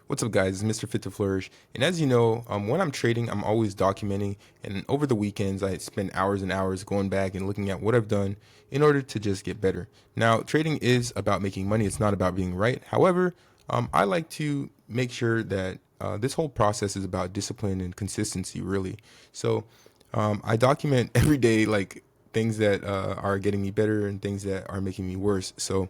What's up, guys? It's Mr. Fit to Flourish. And as you know, when I'm trading, I'm always documenting. And over the weekends, I spend hours and hours going back and looking at what I've done in order to just get better. Now, trading is about making money, it's not about being right. However, I like to make sure that this whole process is about discipline and consistency, really. So I document every day, like things that are getting me better and things that are making me worse. So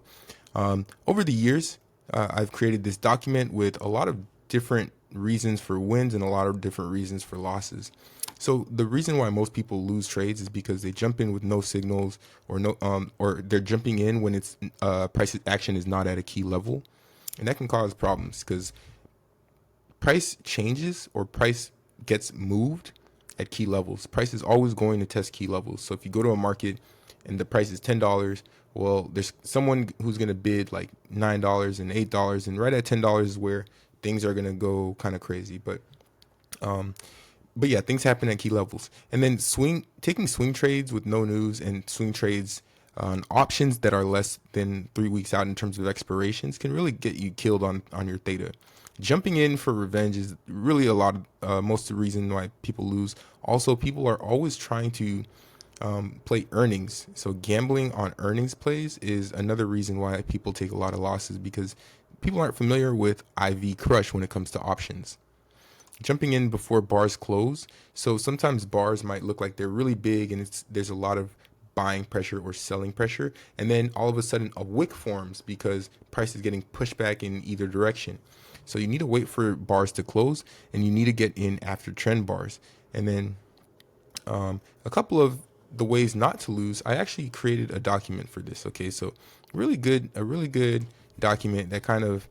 over the years, I've created this document with a lot of different reasons for wins and a lot of different reasons for losses. So the reason why most people lose trades is because they jump in with no signals or no or they're jumping in when it's price action is not at a key level, and that can cause problems because price changes or price gets moved at key levels. Price is always going to test key levels. So if you go to a market and the price is $10, well, there's someone who's going to bid like $9 and $8, and right at $10 is where things are going to go kind of crazy. Um, but yeah, things happen at key levels. And then taking swing trades with no news and swing trades on options that are less than 3 weeks out in terms of expirations can really get you killed on your theta. Jumping in for revenge is really a lot of most of the reason why people lose. Also, people are always trying to play earnings. So gambling on earnings plays is another reason why people take a lot of losses because people aren't familiar with IV crush when it comes to options. Jumping in before bars close. So sometimes bars might look like they're really big and there's a lot of buying pressure or selling pressure, and then all of a sudden a wick forms because price is getting pushed back in either direction. So you need to wait for bars to close and you need to get in after trend bars. And then a couple of the ways not to lose, I actually created a document for this. Okay, so a really good document that kind of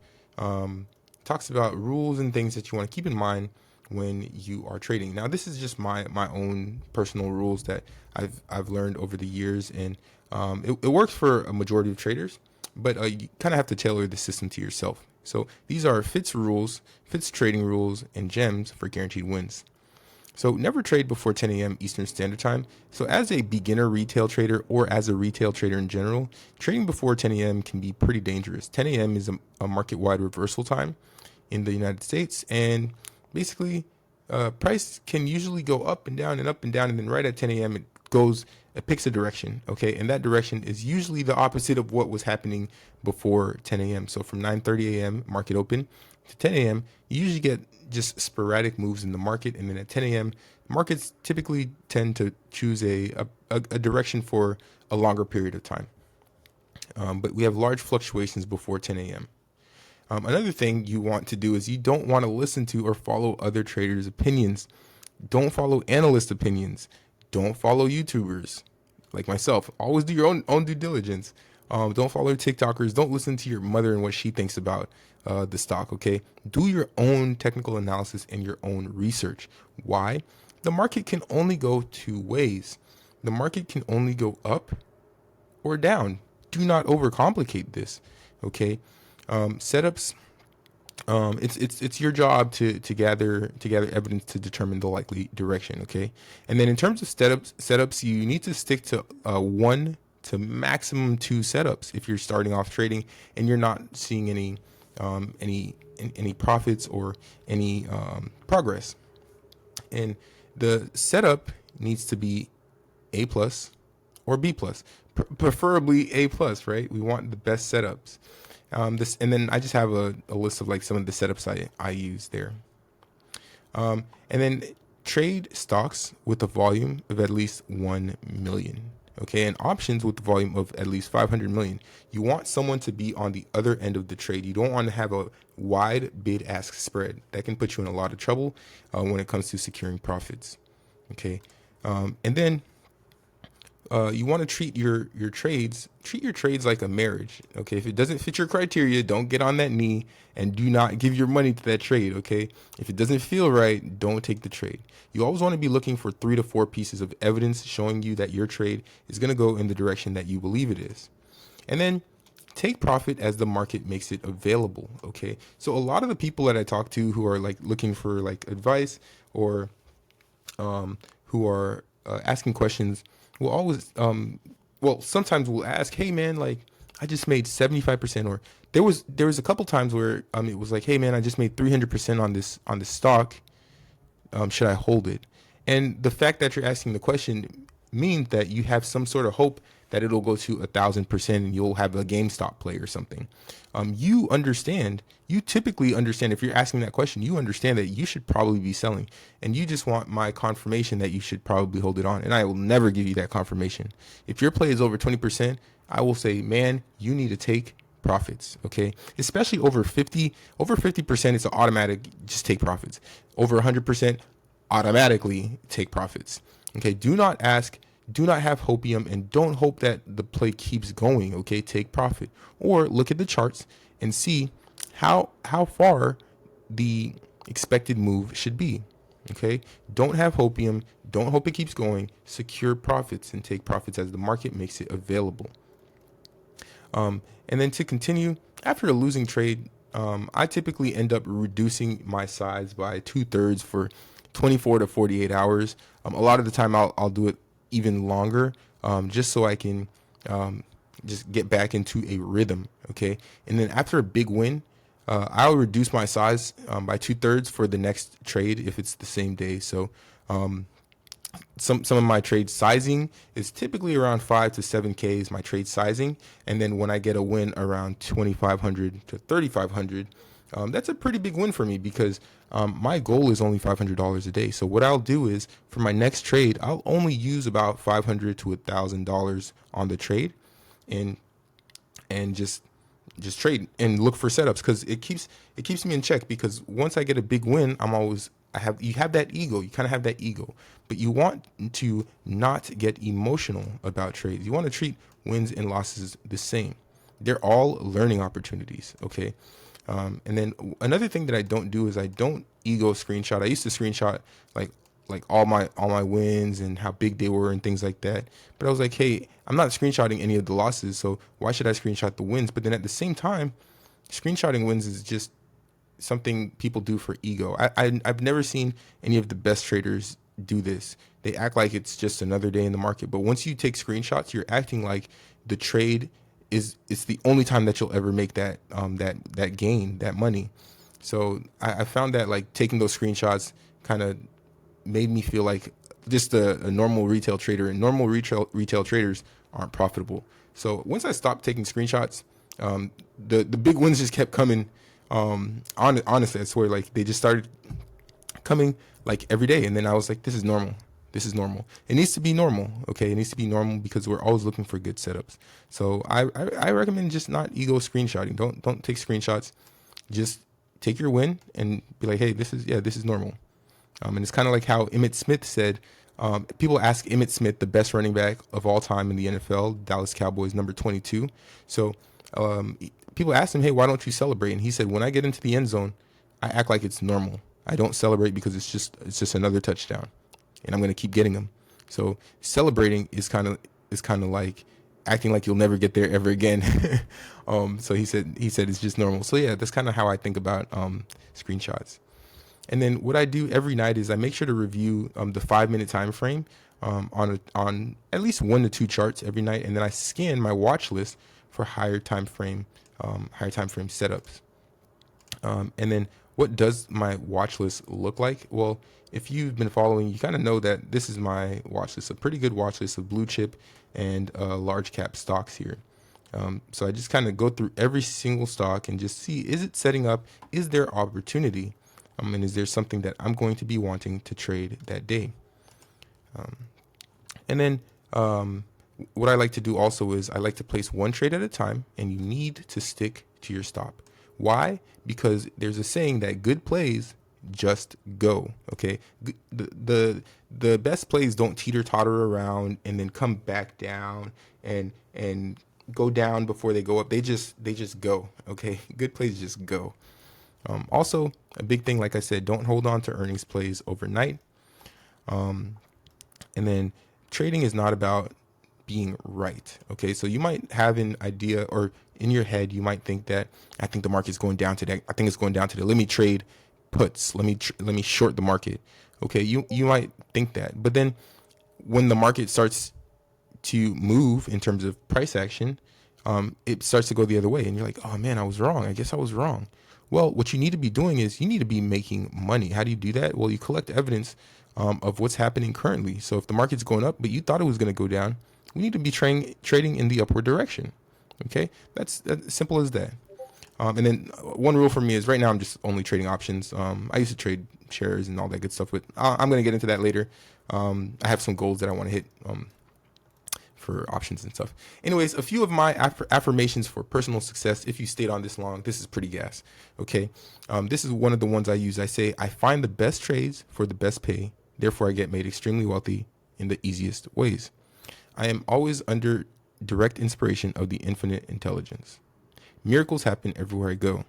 talks about rules and things that you want to keep in mind when you are trading. Now, this is just my own personal rules that I've learned over the years, and it works for a majority of traders, but you kind of have to tailor the system to yourself. So these are Fitz rules, Fitz trading rules, and gems for guaranteed wins. So never trade before 10 a.m. Eastern Standard Time. So as a beginner retail trader or as a retail trader in general, trading before 10 a.m. can be pretty dangerous. 10 a.m. is a market-wide reversal time in the United States, and basically price can usually go up and down and up and down, and then right at 10 a.m. it picks a direction, okay? And that direction is usually the opposite of what was happening before 10 a.m. So from 9:30 a.m. market open to 10 a.m., you usually get just sporadic moves in the market, and then at 10 a.m., markets typically tend to choose a direction for a longer period of time. But we have large fluctuations before 10 a.m. Another thing you want to do is you don't want to listen to or follow other traders' opinions. Don't follow analyst opinions. Don't follow YouTubers like myself. Always do your own due diligence. Don't follow TikTokers. Don't listen to your mother and what she thinks about the stock. Okay, do your own technical analysis and your own research. Why? The market can only go two ways. The market can only go up or down. Do not overcomplicate this. Okay, setups. It's your job to gather evidence to determine the likely direction. Okay, and then in terms of setups, you need to stick to one to maximum two setups if you're starting off trading and you're not seeing any profits or any progress. And the setup needs to be A plus or B plus, preferably A plus, right? We want the best setups. This, and then I just have a list of like some of the setups I use there. And then trade stocks with a volume of at least 1 million. Okay, and options with the volume of at least 500 million. You want someone to be on the other end of the trade. You don't want to have a wide bid ask spread. That can put you in a lot of trouble when it comes to securing profits. Okay, and then you want to treat your trades like a marriage. Okay, if it doesn't fit your criteria, don't get on that knee and do not give your money to that trade. Okay, if it doesn't feel right, don't take the trade. You always want to be looking for 3 to 4 pieces of evidence showing you that your trade is going to go in the direction that you believe it is, and then take profit as the market makes it available. Okay, so a lot of the people that I talk to who are like looking for like advice or who are asking questions will always well, sometimes we'll ask, hey man, like I just made 75%. Or there was a couple times where it was like, hey man, I just made 300% on this stock. Should I hold it? And the fact that you're asking the question means that you have some sort of hope that it'll go to 1,000% and you'll have a GameStop play or something. You typically understand, if you're asking that question, you understand that you should probably be selling, and you just want my confirmation that you should probably hold it on. And I will never give you that confirmation. If your play is over 20%, I will say, man, you need to take profits. Okay, especially over 50%, it's an automatic, just take profits. Over 100%, automatically take profits. Okay, do not have hopium, and don't hope that the play keeps going. Okay, take profit, or look at the charts and see how far the expected move should be. Okay, don't have hopium, don't hope it keeps going. Secure profits and take profits as the market makes it available. And then to continue, after a losing trade, I typically end up reducing my size by 2/3 for 24 to 48 hours. A lot of the time, I'll do it even longer, just so I can just get back into a rhythm. Okay, and then after a big win, I'll reduce my size by 2/3 for the next trade if it's the same day. So some of my trade sizing is typically around 5 to 7K is my trade sizing, and then when I get a win around 2,500 to 3,500, that's a pretty big win for me, because my goal is only $500 a day. So what I'll do is, for my next trade, I'll only use about $500 to $1,000 on the trade, and just trade and look for setups, because it keeps me in check. Because once I get a big win, you have that ego. You kind of have that ego, but you want to not get emotional about trades. You want to treat wins and losses the same. They're all learning opportunities. Okay. And then another thing that I don't do is I don't ego screenshot. I used to screenshot like all my wins and how big they were and things like that. But I was like, hey, I'm not screenshotting any of the losses, so why should I screenshot the wins? But then at the same time, screenshotting wins is just something people do for ego. I've never seen any of the best traders do this. They act like it's just another day in the market. But once you take screenshots, you're acting like the trade it's the only time that you'll ever make that that gain, that money. So I found that like taking those screenshots kind of made me feel like just a normal retail trader, and normal retail traders aren't profitable. So once I stopped taking screenshots, the big wins just kept coming. Honestly, I swear, like they just started coming like every day, and then I was like, this is normal. This is normal. It needs to be normal. Okay, it needs to be normal, because we're always looking for good setups. So I recommend just not ego screenshotting. Don't take screenshots. Just take your win and be like, hey, this is normal. And it's kind of like how Emmitt Smith said. People ask Emmitt Smith, the best running back of all time in the NFL, Dallas Cowboys, number 22. So people asked him, hey, why don't you celebrate? And he said, when I get into the end zone, I act like it's normal. I don't celebrate because it's just another touchdown, and I'm going to keep getting them. So celebrating is kind of like acting like you'll never get there ever again. So he said it's just normal. So yeah, that's kind of how I think about screenshots. And then what I do every night is I make sure to review the 5-minute time frame on at least 1 to 2 charts every night, and then I scan my watch list for higher time frame setups. And then what does my watch list look like? Well, if you've been following, you kind of know that this is my watch list, a pretty good watch list of blue chip and large cap stocks here. So I just kind of go through every single stock and just see, is it setting up? Is there opportunity? And is there something that I'm going to be wanting to trade that day? And then what I like to do also is I like to place one trade at a time, and you need to stick to your stop. Why? Because there's a saying that good plays just go. Okay, the best plays don't teeter totter around and then come back down and go down before they go up. They just go. Okay, good plays just go. Also, a big thing, like I said, don't hold on to earnings plays overnight. And then trading is not about being right. Okay, so you might have an idea, or in your head you might think that I think the market's going down today. I think it's going down today. Let me trade puts. Let me short the market. Okay, you might think that, but then when the market starts to move in terms of price action, it starts to go the other way, and you're like, oh man, I was wrong. I guess I was wrong. Well, what you need to be doing is you need to be making money. How do you do that? Well, you collect evidence of what's happening currently. So if the market's going up, but you thought it was going to go down, we need to be trading in the upward direction. Okay, that's simple as that. And then one rule for me is right now I'm just only trading options. I used to trade shares and all that good stuff, but I'm going to get into that later. I have some goals that I want to hit for options and stuff. Anyways, a few of my affirmations for personal success. If you stayed on this long, this is pretty gas. Okay, this is one of the ones I use. I say, I find the best trades for the best pay. Therefore, I get made extremely wealthy in the easiest ways. I am always under direct inspiration of the infinite intelligence. Miracles happen everywhere I go.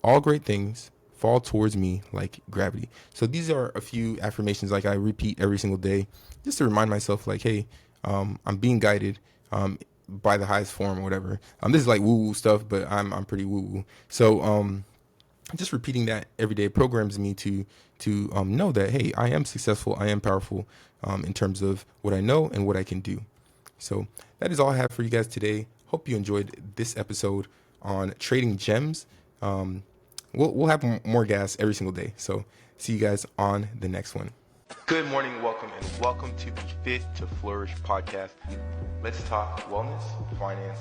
All great things fall towards me like gravity. So these are a few affirmations like I repeat every single day just to remind myself like, hey, I'm being guided by the highest form or whatever. This is like woo-woo stuff, but I'm pretty woo-woo. So just repeating that every day programs me to know that, hey, I am successful, I am powerful in terms of what I know and what I can do. So that is all I have for you guys today. Hope you enjoyed this episode on trading gems. We'll have more gas every single day. So see you guys on the next one. Good morning, welcome to the Fit to Flourish podcast. Let's talk wellness, finance,